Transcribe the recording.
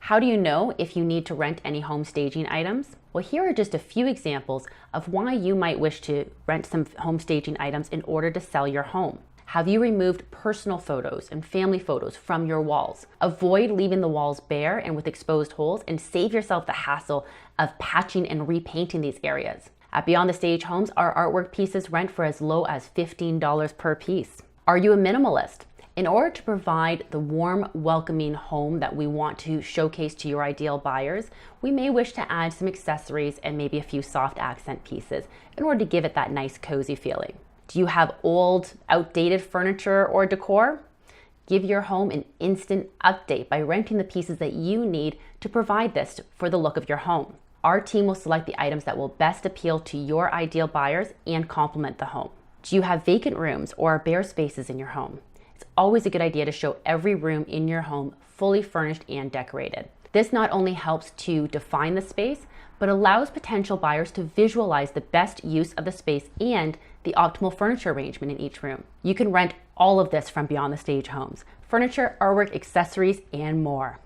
How do you know if you need to rent any home staging items? Well, here are just a few examples of why you might wish to rent some home staging items in order to sell your home. Have you removed personal photos and family photos from your walls? Avoid leaving the walls bare and with exposed holes, and save yourself the hassle of patching and repainting these areas. At Beyond the Stage Homes, our artwork pieces rent for as low as $15 per piece. Are you a minimalist? In order to provide the warm, welcoming home that we want to showcase to your ideal buyers, we may wish to add some accessories and maybe a few soft accent pieces in order to give it that nice, cozy feeling. Do you have old, outdated furniture or decor? Give your home an instant update by renting the pieces that you need to provide this for the look of your home. Our team will select the items that will best appeal to your ideal buyers and complement the home. Do you have vacant rooms or bare spaces in your home? It's always a good idea to show every room in your home fully furnished and decorated. This not only helps to define the space, but allows potential buyers to visualize the best use of the space and the optimal furniture arrangement in each room. You can rent all of this from Beyond the Stage Homes: furniture, artwork, accessories, and more.